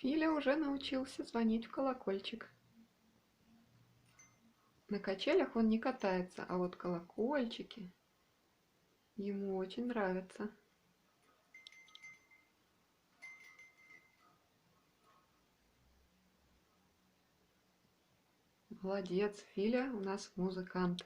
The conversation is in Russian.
Филя уже научился звонить в колокольчик. На качелях он не катается, а вот колокольчики ему очень нравятся. Молодец, Филя у нас музыкант.